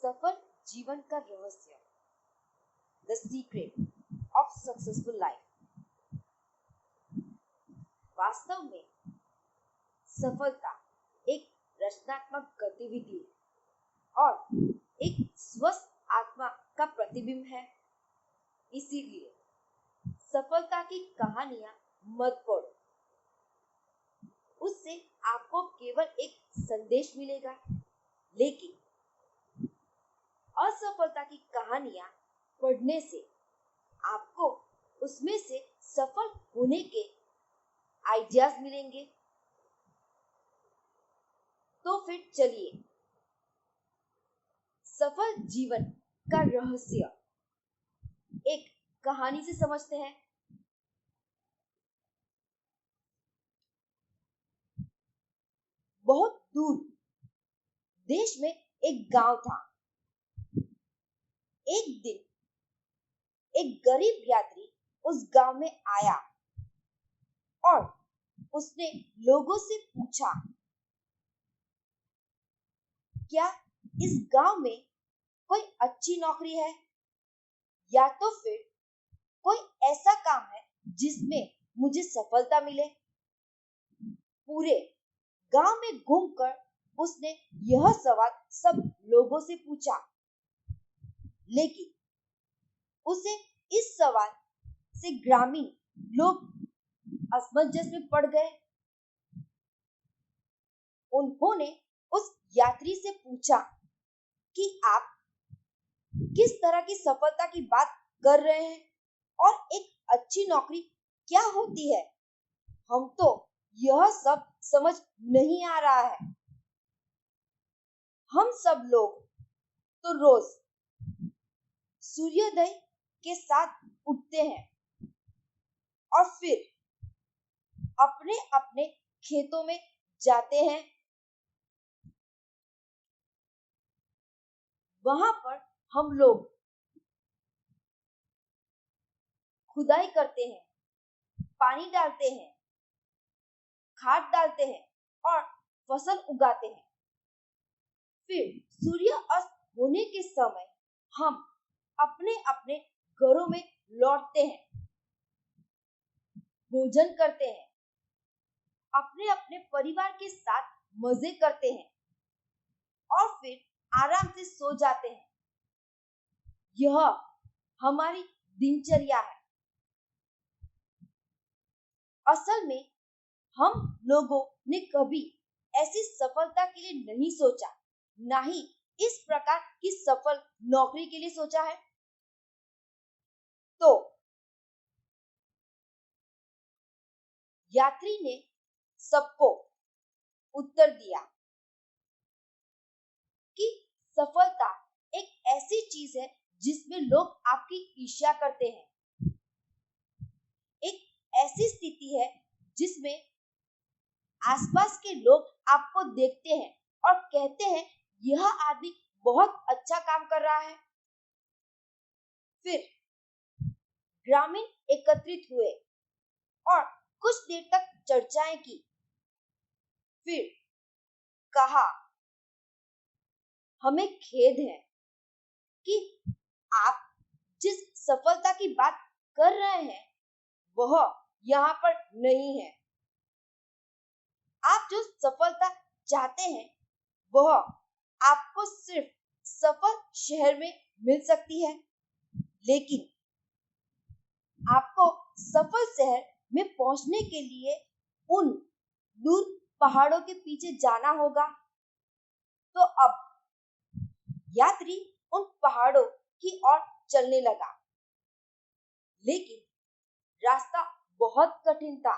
सफल जीवन का रहस्य, the secret of successful life. वास्तव में सफलता एक रचनात्मक गतिविधि और एक स्वस्थ आत्मा का प्रतिबिंब है। इसीलिए सफलता की कहानियां मत पढ़ो, उससे आपको केवल एक संदेश मिलेगा, लेकिन असफलता की कहानियां पढ़ने से आपको उसमें से सफल होने के आइडियाज मिलेंगे। तो फिर चलिए सफल जीवन का रहस्य एक कहानी से समझते हैं। बहुत दूर देश में एक गांव था। एक दिन एक गरीब यात्री उस गांव में आया और उसने लोगों से पूछा, क्या इस गांव में कोई अच्छी नौकरी है, या तो फिर कोई ऐसा काम है जिसमें मुझे सफलता मिले। पूरे गांव में घूमकर उसने यह सवाल सब लोगों से पूछा, लेकिन उसे इस सवाल से ग्रामीण लोग असमंजस में पड़ गए। उन्होंने उस यात्री से पूछा कि आप किस तरह की सफलता की बात कर रहे हैं और एक अच्छी नौकरी क्या होती है, हम तो यह सब समझ नहीं आ रहा है। हम सब लोग तो रोज सूर्योदय के साथ उठते हैं और फिर अपने अपने खेतों में जाते हैं। वहां पर हम लोग खुदाई करते हैं, पानी डालते हैं, खाद डालते हैं और फसल उगाते हैं। फिर सूर्य अस्त होने के समय हम अपने अपने घरों में लौटते हैं, भोजन करते हैं, अपने अपने परिवार के साथ मजे करते हैं और फिर आराम से सो जाते हैं। यह हमारी दिनचर्या है। असल में हम लोगों ने कभी ऐसी सफलता के लिए नहीं सोचा, ना ही इस प्रकार की सफल नौकरी के लिए सोचा है। तो यात्री ने सबको उत्तर दिया कि सफलता एक ऐसी चीज है जिसमें लोग आपकी ईर्ष्या करते हैं। एक ऐसी स्थिति है जिसमें आसपास के लोग आपको देखते हैं और कहते हैं, यह आदमी बहुत अच्छा काम कर रहा है। फिर ग्रामीण एकत्रित हुए और कुछ देर तक चर्चाएं की। फिर कहा, हमें खेद है कि आप जिस सफलता की बात कर रहे हैं वह यहाँ पर नहीं है। आप जो सफलता चाहते हैं वह आपको सिर्फ सफल शहर में मिल सकती है, लेकिन आपको सफल शहर में पहुंचने के लिए उन दूर पहाड़ों के पीछे जाना होगा। तो अब यात्री उन पहाड़ों की ओर चलने लगा, लेकिन रास्ता बहुत कठिन था।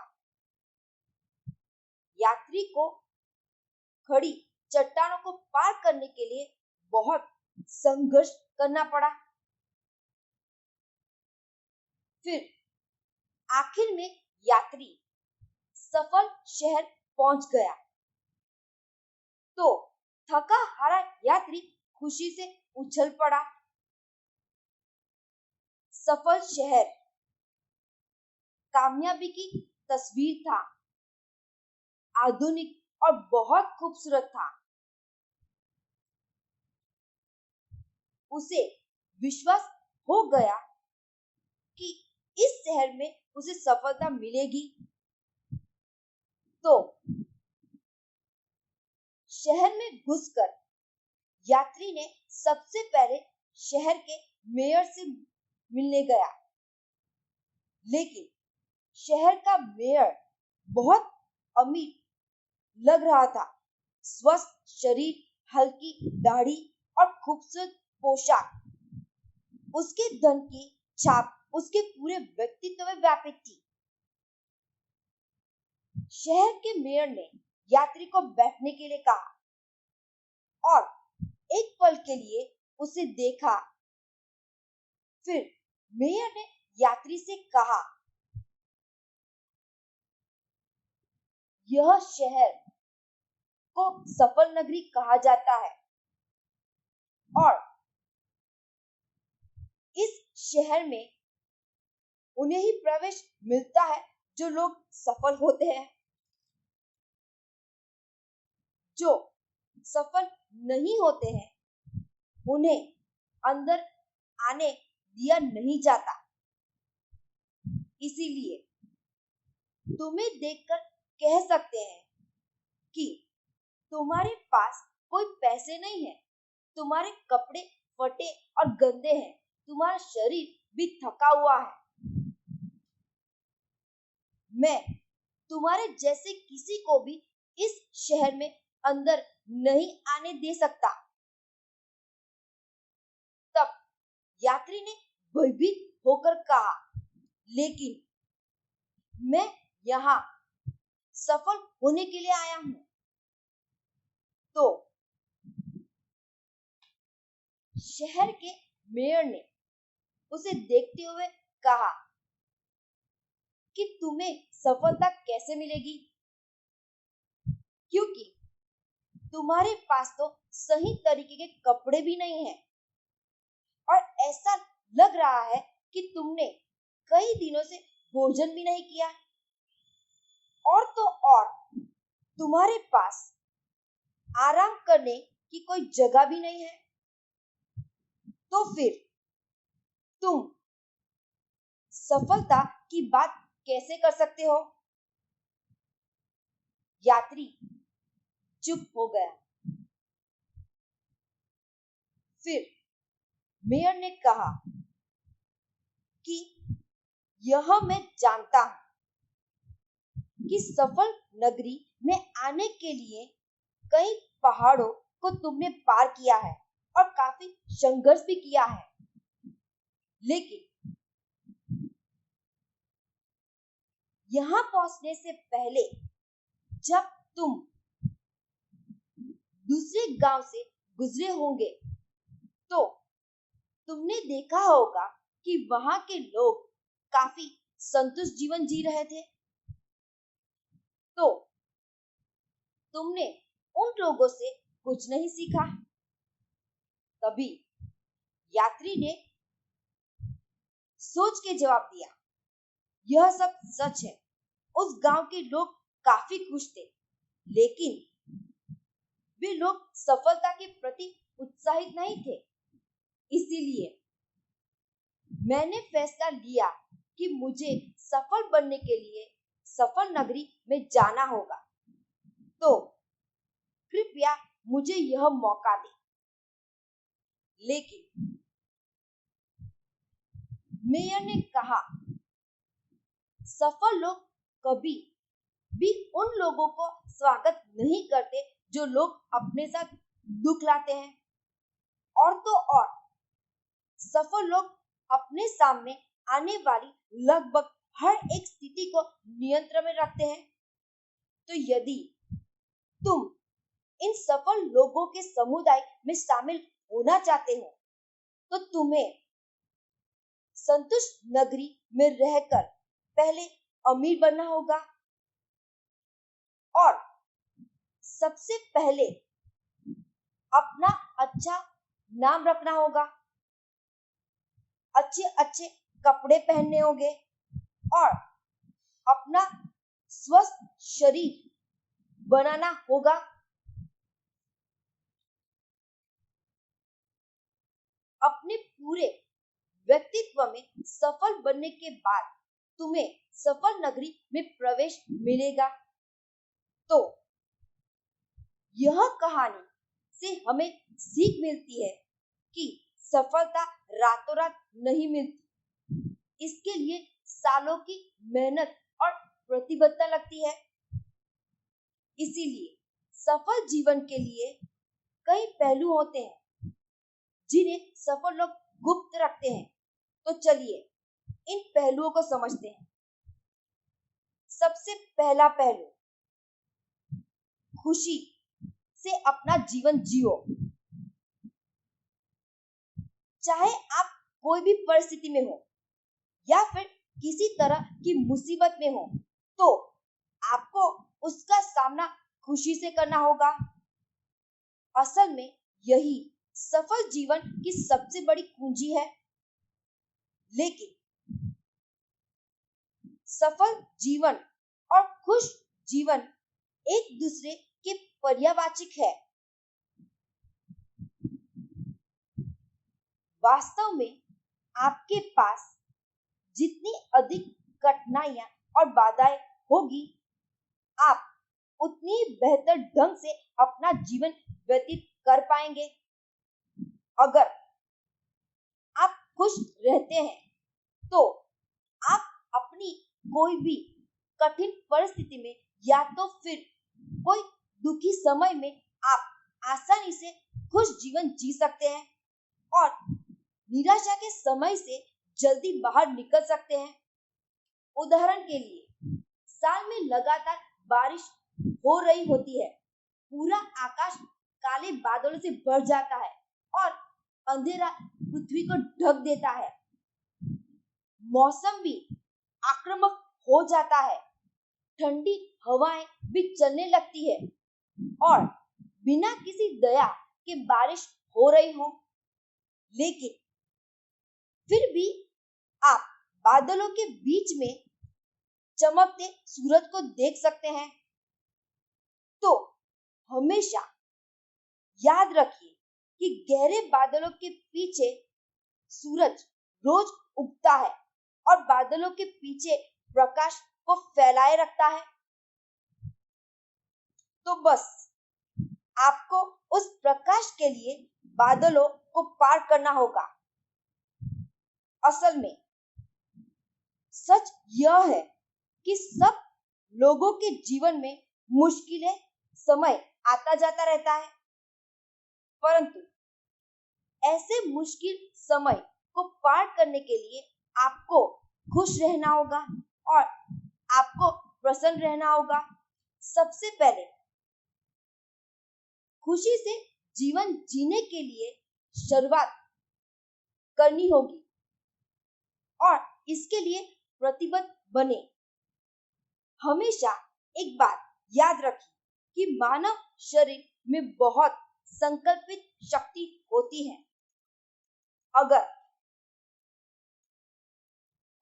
यात्री को खड़ी चट्टानों को पार करने के लिए बहुत संघर्ष करना पड़ा। फिर आखिर में यात्री सफल शहर पहुंच गया। तो थका हारा यात्री खुशी से उछल पड़ा। सफल शहर कामयाबी की तस्वीर था, आधुनिक और बहुत खूबसूरत था। उसे विश्वास हो गया कि इस शहर में उसे सफलता मिलेगी, तो शहर में घुसकर यात्री ने सबसे पहले शहर के मेयर से मिलने गया। लेकिन शहर का मेयर बहुत अमीर लग रहा था। स्वस्थ शरीर, हल्की दाढ़ी और खूबसूरत पोशाक, उसके धन की छाप उसके पूरे व्यक्तित्व में व्यापित थी। शहर के मेयर ने यात्री को बैठने के लिए कहा और एक पल के लिए उसे देखा। फिर मेयर ने यात्री से कहा, यह शहर को सफल नगरी कहा जाता है और इस शहर में उन्हें ही प्रवेश मिलता है जो लोग सफल होते हैं। जो सफल नहीं होते हैं उन्हें अंदर आने दिया नहीं जाता। इसीलिए तुम्हें देखकर कह सकते हैं कि तुम्हारे पास कोई पैसे नहीं है, तुम्हारे कपड़े फटे और गंदे हैं, तुम्हारा शरीर भी थका हुआ है। मैं तुम्हारे जैसे किसी को भी इस शहर में अंदर नहीं आने दे सकता। तब यात्री ने भयभीत होकर कहा, लेकिन मैं यहाँ सफल होने के लिए आया हूँ। तो शहर के मेयर ने उसे देखते हुए कहा कि तुम्हें सफलता कैसे मिलेगी, क्योंकि तुम्हारे पास तो सही तरीके के कपड़े भी नहीं हैं और ऐसा लग रहा है कि तुमने कई दिनों से भोजन भी नहीं किया, और तो और तुम्हारे पास आराम करने की कोई जगह भी नहीं है। तो फिर तुम सफलता की बात कैसे कर सकते हो? यात्री चुप हो गया। फिर मेयर ने कहा कि यह मैं जानता हूं कि सफल नगरी में आने के लिए कई पहाड़ों को तुमने पार किया है और काफी संघर्ष भी किया है, लेकिन यहाँ पहुंचने से पहले जब तुम दूसरे गांव से गुजरे होंगे तो तुमने देखा होगा कि वहां के लोग काफी संतुष्ट जीवन जी रहे थे। तो तुमने उन लोगों से कुछ नहीं सीखा। तभी यात्री ने सोच के जवाब दिया, यह सब सच है। उस गांव के लोग काफी खुश थे, लेकिन वे लोग सफलता के प्रति उत्साहित नहीं थे। इसीलिए मैंने फैसला लिया कि मुझे सफल बनने के लिए सफल नगरी में जाना होगा। तो कृपया मुझे यह मौका दे। लेकिन मेयर ने कहा, सफल लोग कभी भी उन लोगों को स्वागत नहीं करते जो लोग अपने साथ दुख लाते हैं, और तो और सफल लोग अपने सामने आने वाली लगभग हर एक स्थिति को नियंत्रण में रखते हैं। तो यदि तुम इन सफल लोगों के समुदाय में शामिल होना चाहते हो तो तुम्हें संतुष्ट नगरी में रहकर पहले अमीर बनना होगा और सबसे पहले अपना अच्छा नाम रखना होगा, अच्छे अच्छे कपड़े पहनने होंगे और अपना स्वस्थ शरीर बनाना होगा। अपने पूरे व्यक्तित्व में सफल बनने के बाद तुम्हें सफल नगरी में प्रवेश मिलेगा। तो यह कहानी से हमें सीख मिलती है कि सफलता रातों रात नहीं मिलती, इसके लिए सालों की मेहनत और प्रतिबद्धता लगती है। इसीलिए सफल जीवन के लिए कई पहलू होते हैं जिन्हें सफल लोग गुप्त रखते हैं। तो चलिए इन पहलुओं को समझते हैं। सबसे पहला पहलू, खुशी से अपना जीवन जियो। चाहे आप कोई भी परिस्थिति में हो या फिर किसी तरह की मुसीबत में हो, तो आपको उसका सामना खुशी से करना होगा। असल में यही सफल जीवन की सबसे बड़ी कुंजी है। लेकिन सफल जीवन और खुश जीवन एक दूसरे के पर्यायवाची है। वास्तव में आपके पास जितनी अधिक कठिनाइयां और बाधाएं होगी, आप उतनी बेहतर ढंग से अपना जीवन व्यतीत कर पाएंगे। अगर आप खुश रहते हैं तो आप अपनी कोई भी कठिन परिस्थिति में या तो फिर कोई दुखी समय में आप आसानी से खुश जीवन जी सकते हैं और निराशा के समय से जल्दी बाहर निकल सकते हैं। उदाहरण के लिए, साल में लगातार बारिश हो रही होती है, पूरा आकाश काले बादलों से भर जाता है और अंधेरा पृथ्वी को ढक देता है। मौसम भी आक्रामक हो जाता है, ठंडी हवाएं भी चलने लगती है और बिना किसी दया के बारिश हो रही हो, लेकिन फिर भी आप बादलों के बीच में चमकते सूरज को देख सकते हैं। तो हमेशा याद रखिए कि गहरे बादलों के पीछे सूरज रोज उगता है और बादलों के पीछे प्रकाश को फैलाए रखता है। तो बस आपको उस प्रकाश के लिए बादलों को पार करना होगा। असल में सच यह है कि सब लोगों के जीवन में मुश्किलें समय आता जाता रहता है, परंतु ऐसे मुश्किल समय को पार करने के लिए आपको खुश रहना होगा और आपको प्रसन्न रहना होगा। सबसे पहले खुशी से जीवन जीने के लिए शुरुआत करनी होगी और इसके लिए प्रतिबद्ध बने। हमेशा एक बात याद रखिए कि मानव शरीर में बहुत संकल्पित शक्ति होती है। अगर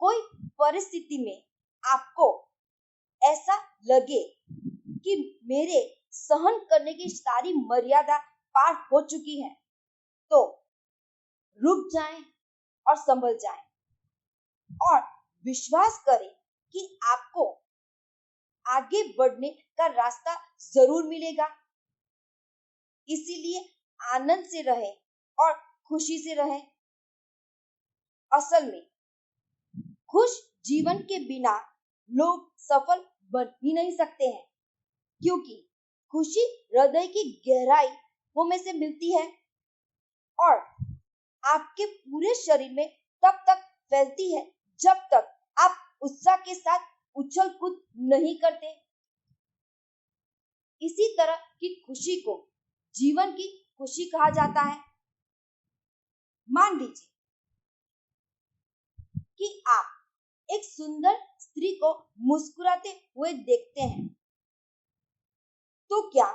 कोई परिस्थिति में आपको ऐसा लगे कि मेरे सहन करने की सारी मर्यादा पार हो चुकी है, तो रुक जाएं और संभल जाएं और विश्वास करें कि आपको आगे बढ़ने का रास्ता जरूर मिलेगा। इसीलिए आनंद से रहें और खुशी से रहें। असल में खुश जीवन के बिना लोग सफल बन ही नहीं सकते हैं, क्योंकि खुशी हृदय की गहराई में से मिलती है और आपके पूरे शरीर में तब तक फैलती है जब तक आप उत्साह के साथ उछल कूद नहीं करते। इसी तरह की खुशी को जीवन की खुशी कहा जाता है। मान लीजिए कि आप एक सुंदर स्त्री को मुस्कुराते हुए देखते हैं, तो क्या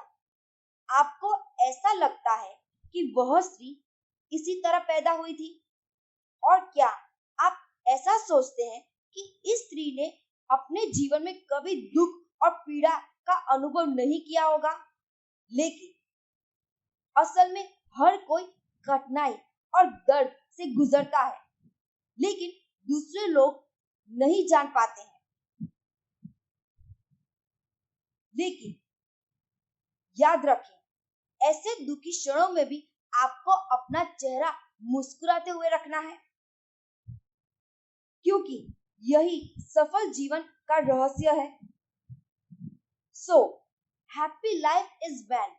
आपको ऐसा लगता है कि वह स्त्री इसी तरह पैदा हुई थी? और क्या आप ऐसा सोचते हैं कि इस स्त्री ने अपने जीवन में कभी दुख और पीड़ा का अनुभव नहीं किया होगा? लेकिन असल में हर कोई कठिनाई और दर्द से गुजरता है, लेकिन दूसरे लोग नहीं जान पाते हैं। लेकिन याद रखें, ऐसे दुखी क्षणों में भी आपको अपना चेहरा मुस्कुराते हुए रखना है, क्योंकि यही सफल जीवन का रहस्य है। So, happy life is when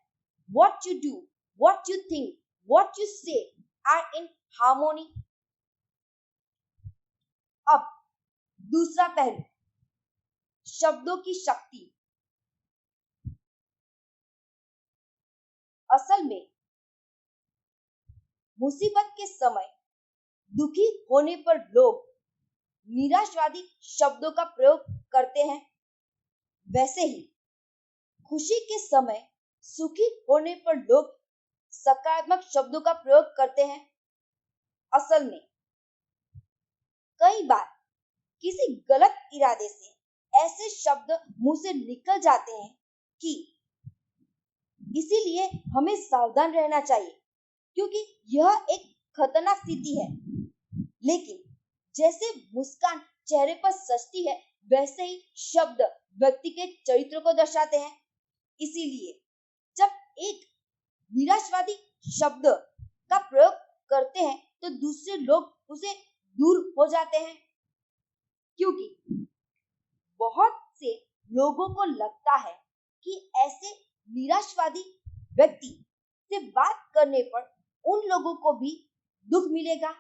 what you do, what you think, what you say are in harmony. अब दूसरा पहलू, शब्दों की शक्ति। असल में मुसीबत के समय दुखी होने पर लोग निराशावादी शब्दों का प्रयोग करते हैं, वैसे ही खुशी के समय सुखी होने पर लोग सकारात्मक शब्दों का प्रयोग करते हैं। असल में कई बार किसी गलत इरादे से ऐसे शब्द मुंह से निकल जाते हैं कि इसीलिए हमें सावधान रहना चाहिए, क्योंकि यह एक खतरनाक स्थिति है। लेकिन जैसे मुस्कान चेहरे पर सजती है, वैसे ही शब्द व्यक्ति के चरित्र को दर्शाते हैं। इसीलिए जब एक निराशावादी शब्द का प्रयोग करते हैं तो दूसरे लोग उसे दूर हो जाते हैं, क्योंकि बहुत से लोगों को लगता है कि ऐसे निराशावादी व्यक्ति से बात करने पर उन लोगों को भी दुख मिलेगा।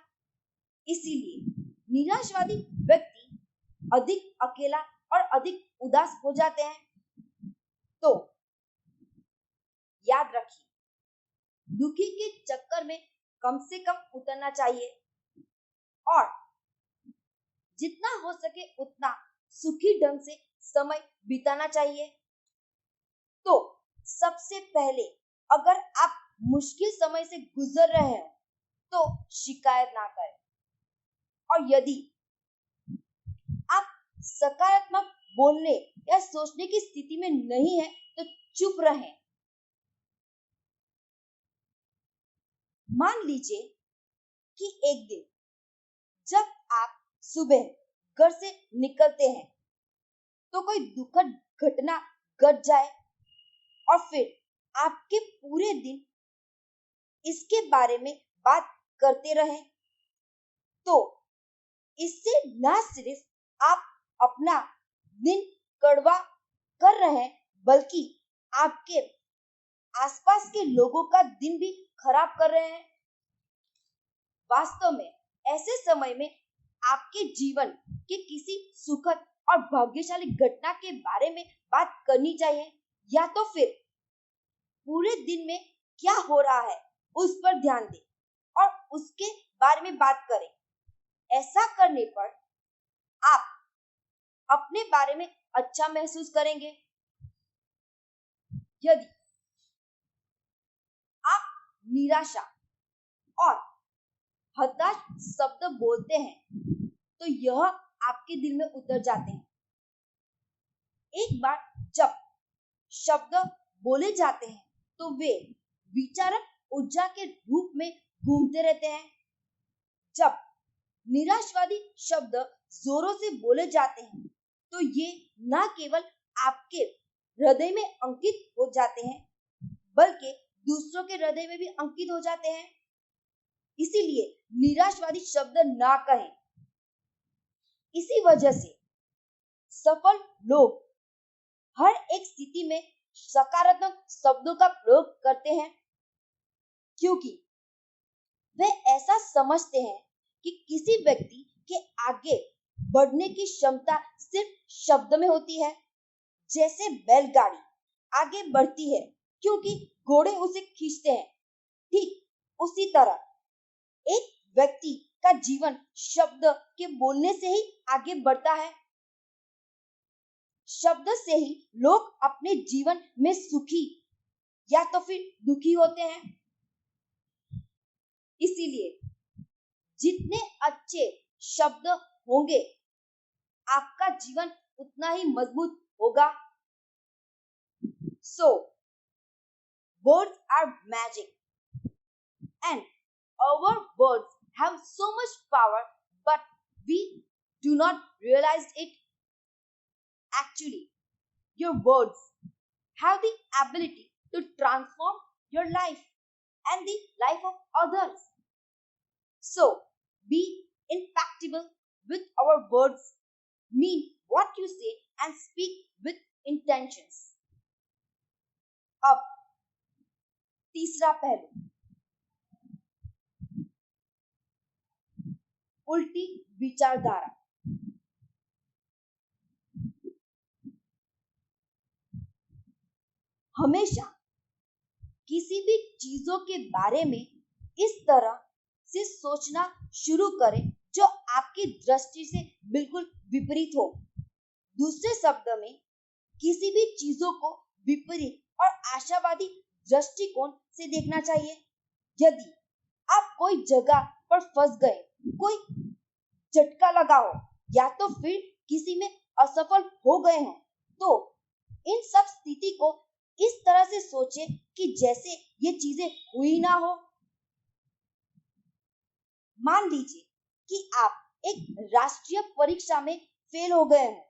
इसीलिए निराशावादी व्यक्ति अधिक अकेला और अधिक उदास हो जाते हैं। तो याद रखिए, दुखी के चक्कर में कम से कम उतरना चाहिए और जितना हो सके उतना सुखी ढंग से समय बिताना चाहिए। तो सबसे पहले, अगर आप मुश्किल समय से गुजर रहे हैं तो शिकायत ना करें, और यदि आप सकारात्मक बोलने या सोचने की स्थिति में नहीं है तो चुप रहें। मान लीजिए कि एक दिन जब आप सुबह घर से निकलते हैं तो कोई दुखद घटना घट जाए और फिर आपके पूरे दिन इसके बारे में बात करते रहें, तो इससे न सिर्फ आप अपना दिन कड़वा कर रहे हैं, बल्कि आपके आसपास के लोगों का दिन भी खराब कर रहे हैं। वास्तव में ऐसे समय में आपके जीवन के किसी सुखद और भाग्यशाली घटना के बारे में बात करनी चाहिए, या तो फिर पूरे दिन में क्या हो रहा है उस पर ध्यान दें और उसके बारे में बात करें। ऐसा करने पर आप अपने बारे में अच्छा महसूस करेंगे। यदि आप निराशा और हताश शब्द बोलते हैं तो यह आपके दिल में उतर जाते हैं। एक बार जब शब्द बोले जाते हैं तो वे विचारक ऊर्जा के रूप में घूमते रहते हैं। जब निराशावादी शब्द जोरों से बोले जाते हैं तो ये न केवल आपके हृदय में अंकित हो जाते हैं, बल्कि दूसरों के हृदय में भी अंकित हो जाते हैं। इसीलिए निराशावादी शब्द ना कहें। इसी वजह से सफल लोग हर एक स्थिति में सकारात्मक शब्दों का प्रयोग करते हैं, क्योंकि वे ऐसा समझते हैं कि किसी व्यक्ति के आगे बढ़ने की क्षमता सिर्फ शब्द में होती है। जैसे बैलगाड़ी आगे बढ़ती है क्योंकि घोड़े उसे खींचते हैं, ठीक उसी तरह एक व्यक्ति का जीवन शब्द के बोलने से ही आगे बढ़ता है। शब्द से ही लोग अपने जीवन में सुखी या तो फिर दुखी होते हैं। इसीलिए जितने अच्छे शब्द होंगे, आपका जीवन उतना ही मजबूत होगा। So, words are magic, and our world have so much power, but we do not realize it. Actually, your words have the ability to transform your life and the life of others. So, be impactful with our words, mean what you say, and speak with intentions. अब तीसरा पहलू, उल्टी विचारधारा। हमेशा किसी भी चीजों के बारे में इस तरह से सोचना शुरू करें जो आपकी दृष्टि से बिल्कुल विपरीत हो। दूसरे शब्द में, किसी भी चीजों को विपरीत और आशावादी दृष्टिकोण से देखना चाहिए। यदि आप कोई जगह पर फंस गए, कोई झटका लगा हो या तो फिर किसी में असफल हो गए हो, तो इन सब स्थिति को इस तरह से सोचें कि जैसे ये चीजें हुई ना हो। मान लीजिए कि आप एक राष्ट्रीय परीक्षा में फेल हो गए हैं,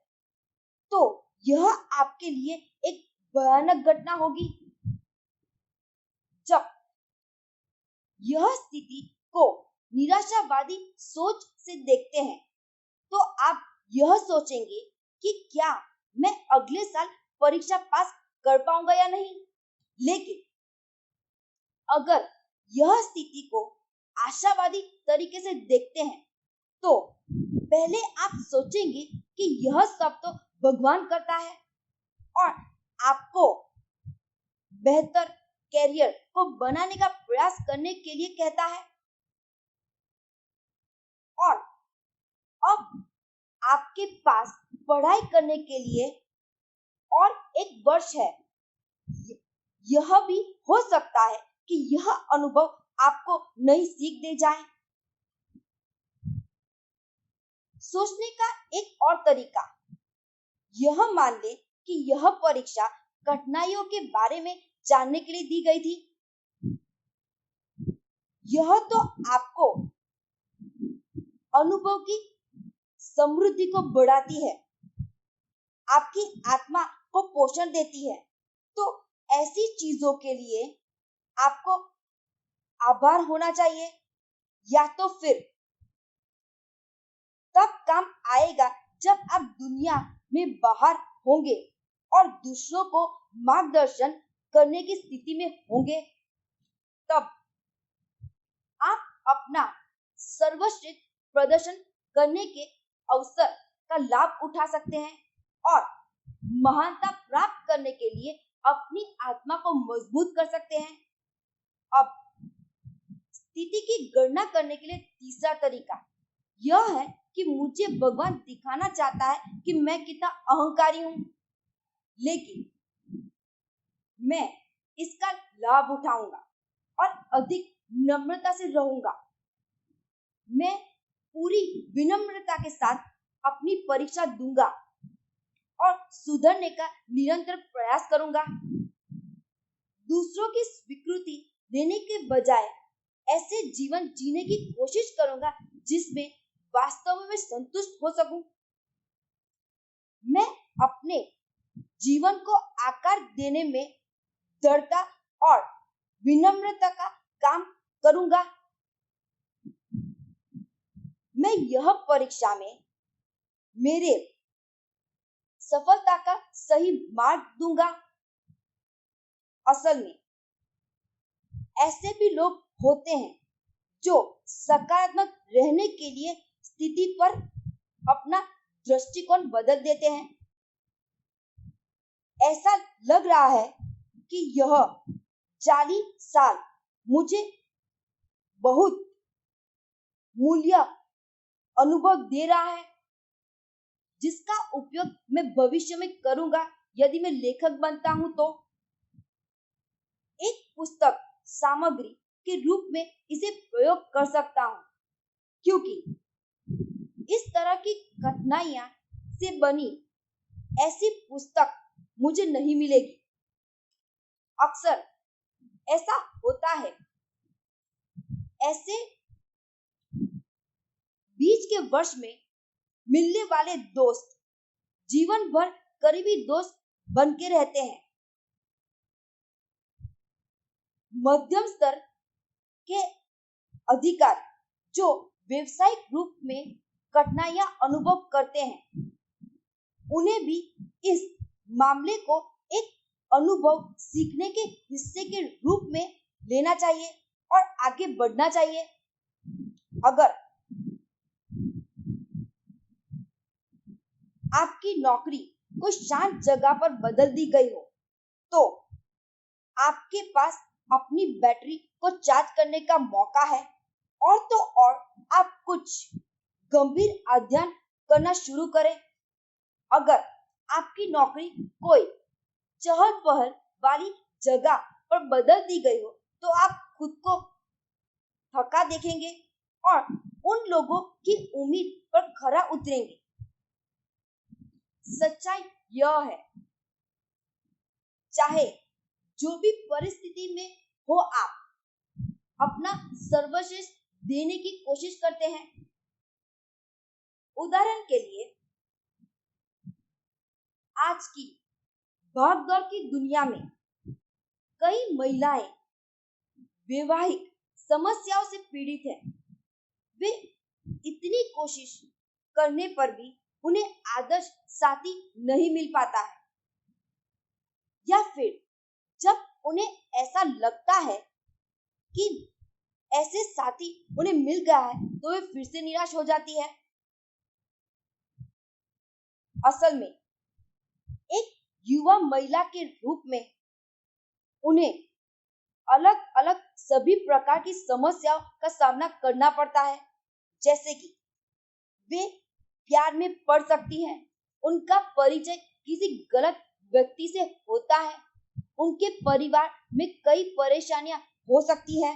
तो यह आपके लिए एक भयानक घटना होगी। जब यह स्थिति को निराशावादी सोच से देखते हैं, तो आप यह सोचेंगे कि क्या मैं अगले साल परीक्षा पास कर पाऊंगा या नहीं। लेकिन अगर यह स्थिति को आशावादी तरीके से देखते हैं, तो पहले आप सोचेंगे कि यह सब तो भगवान करता है और आपको बेहतर कैरियर को बनाने का प्रयास करने के लिए कहता है। और अब आपके पास पढ़ाई करने के लिए और एक वर्ष है। यह भी हो सकता है कि यह अनुभव आपको नई सीख दे जाए। सोचने का एक और तरीका, यह मान ले कि यह परीक्षा कठिनाइयों के बारे में जानने के लिए दी गई थी। यह तो आपको अनुभव की समृद्धि को बढ़ाती है, आपकी आत्मा को पोषण देती है। तो ऐसी चीजों के लिए आपको आभार होना चाहिए, या तो फिर तब काम आएगा जब आप दुनिया में बाहर होंगे और दूसरों को मार्गदर्शन करने की स्थिति में होंगे। तब आप अपना सर्वश्रेष्ठ प्रदर्शन करने के अवसर का लाभ उठा सकते हैं और महानता प्राप्त करने के लिए अपनी आत्मा को मजबूत कर सकते हैं। अब स्थिति की गणना करने के लिए तीसरा तरीका यह है कि मुझे भगवान दिखाना चाहता है कि मैं कितना अहंकारी हूं, लेकिन मैं इसका लाभ उठाऊंगा और अधिक नम्रता से रहूंगा। मैं पूरी विनम्रता के साथ अपनी परीक्षा दूंगा और सुधरने का निरंतर प्रयास करूंगा। दूसरों की स्वीकृति देने के बजाय ऐसे जीवन जीने की कोशिश करूंगा जिसमें वास्तव में मैं संतुष्ट हो सकूं। मैं अपने जीवन को आकार देने में दृढ़ता और विनम्रता का काम करूंगा। मैं यह परीक्षा में मेरे सफलता का सही मार्ग दूंगा। असल में ऐसे भी लोग होते हैं जो सकारात्मक रहने के लिए स्थिति पर अपना दृष्टिकोण बदल देते हैं। ऐसा लग रहा है कि यह 40 साल मुझे बहुत मूल्य अनुभव दे रहा है, जिसका उपयोग मैं भविष्य में करूंगा यदि मैं लेखक बनता हूं। तो एक पुस्तक सामग्री के रूप में इसे प्रयोग कर सकता हूं, क्योंकि इस तरह की कठिनाइयां से बनी ऐसी पुस्तक मुझे नहीं मिलेगी। अक्सर ऐसा होता है, ऐसे बीच के वर्ष में मिलने वाले दोस्त जीवन भर करीबी दोस्त बन के रहते हैं। मध्यम स्तर के अधिकारी जो व्यवसायिक रूप में कठिनाइयां अनुभव करते हैं, उन्हें भी इस मामले को एक अनुभव सीखने के हिस्से के रूप में लेना चाहिए और आगे बढ़ना चाहिए। अगर आपकी नौकरी कोई शांत जगह पर बदल दी गई हो, तो आपके पास अपनी बैटरी को चार्ज करने का मौका है, और तो और आप कुछ गंभीर अध्ययन करना शुरू करें। अगर आपकी नौकरी कोई चहल पहल वाली जगह पर बदल दी गई हो, तो आप खुद को थका देखेंगे और उन लोगों की उम्मीद पर खरा उतरेंगे। सच्चाई यह है, चाहे जो भी परिस्थिति में हो, आप अपना सर्वश्रेष्ठ देने की कोशिश करते हैं। उदाहरण के लिए, आज की भागदौड़ की दुनिया में कई महिलाएं वैवाहिक समस्याओं से पीड़ित हैं। वे इतनी कोशिश करने पर भी उन्हें आदर्श साथी नहीं मिल पाता है, या फिर जब उन्हें ऐसा लगता है कि ऐसे साथी उन्हें मिल गया है, तो वे फिर से निराश हो जाती है। असल में एक युवा महिला के रूप में उन्हें अलग अलग सभी प्रकार की समस्याओं का सामना करना पड़ता है, जैसे कि वे प्यार में पड़ सकती हैं, उनका परिचय किसी गलत व्यक्ति से होता है, उनके परिवार में कई परेशानियां हो सकती हैं।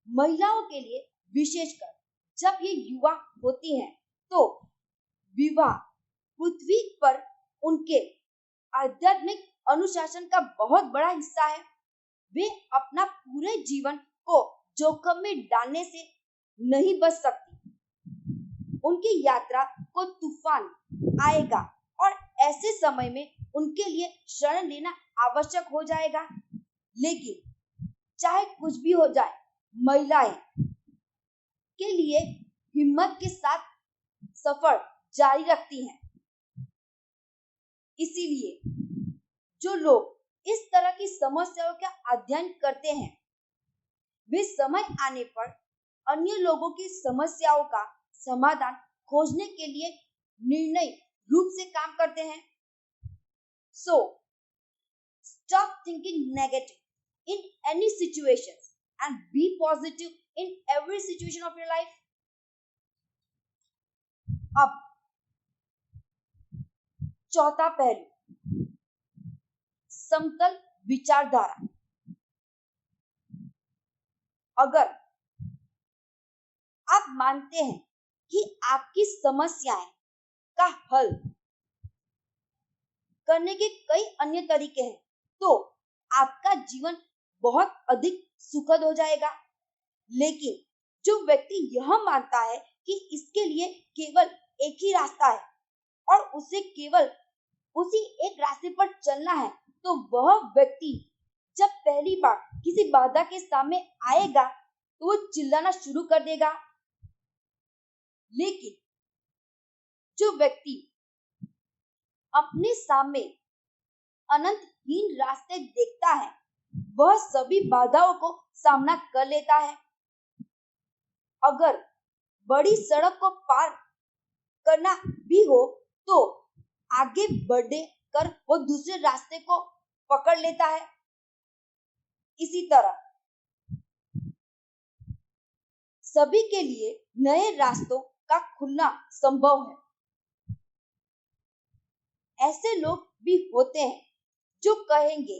महिलाओं के लिए विशेषकर जब ये युवा होती हैं, तो विवाह पृथ्वी पर उनके आध्यात्मिक अनुशासन का बहुत बड़ा हिस्सा है। वे अपना पूरे जीवन को जोखिम में डालने से नहीं बच सकती। उनकी यात्रा को तूफान आएगा और ऐसे समय में उनके लिए शरण लेना आवश्यक हो जाएगा। लेकिन चाहे कुछ भी हो जाए, महिलाएं के लिए हिम्मत के साथ सफर जारी रखती हैं। इसीलिए जो लोग इस तरह की समस्याओं का अध्ययन करते हैं, वे समय आने पर अन्य लोगों की समस्याओं का समाधान खोजने के लिए निर्णय रूप से काम करते हैं। So, stop thinking negative in any situations and be positive in every situation of your life. अब चौथा पहलू, समतल विचारधारा। अगर आप मानते हैं कि आपकी समस्याएं का हल करने के कई अन्य तरीके हैं, तो आपका जीवन बहुत अधिक सुखद हो जाएगा। लेकिन जो व्यक्ति यह मानता है कि इसके लिए केवल एक ही रास्ता है और उसे केवल उसी एक रास्ते पर चलना है, तो वह व्यक्ति जब पहली बार किसी बाधा के सामने आएगा, तो वो चिल्लाना शुरू कर देगा। लेकिन जो व्यक्ति अपने सामने अनंतहीन रास्ते देखता है, वह सभी बाधाओं को सामना कर लेता है। अगर बड़ी सड़क को पार करना भी हो, तो आगे बढ़े कर वो दूसरे रास्ते को पकड़ लेता है। इसी तरह सभी के लिए नए रास्तों का खुलना संभव है। ऐसे लोग भी होते हैं जो कहेंगे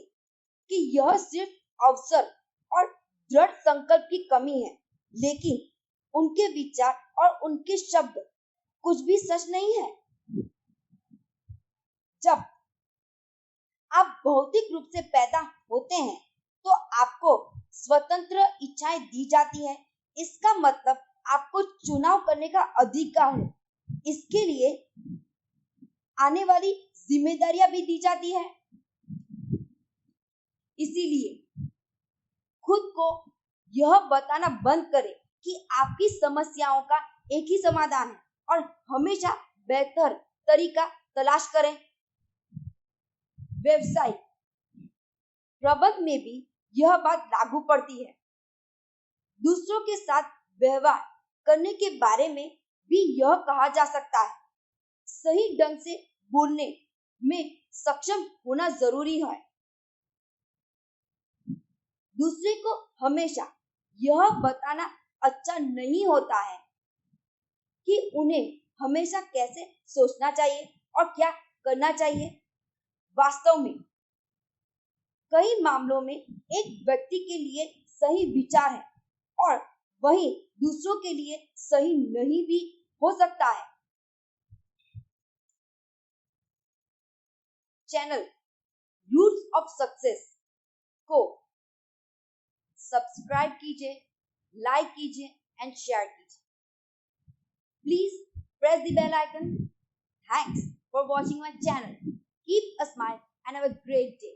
कि यह सिर्फ अवसर और दृढ़ संकल्प की कमी है, लेकिन उनके विचार और उनके शब्द कुछ भी सच नहीं है। जब आप भौतिक रूप से पैदा होते हैं, तो आपको स्वतंत्र इच्छाएं दी जाती है इसका मतलब आपको चुनाव करने का अधिकार है। इसके लिए आने वाली जिम्मेदारियां भी दी जाती है। इसीलिए खुद को यह बताना बंद करें कि आपकी समस्याओं का एक ही समाधान है और हमेशा बेहतर तरीका तलाश करें। व्यवसाय प्रबंधन में भी यह बात लागू पड़ती है। दूसरों के साथ व्यवहार करने के बारे में भी यह कहा जा सकता है। सही ढंग से बोलने में सक्षम होना जरूरी है। दूसरे को हमेशा यह बताना अच्छा नहीं होता है कि उन्हें हमेशा कैसे सोचना चाहिए और क्या करना चाहिए। वास्तव में कई मामलों में एक व्यक्ति के लिए सही विचार है और वही दूसरों के लिए सही नहीं भी हो सकता है। चैनल रूट्स ऑफ सक्सेस को सब्सक्राइब कीजिए, लाइक कीजिए एंड शेयर कीजिए। Please press the bell icon. Thanks for watching my channel. Keep a smile and have a great day.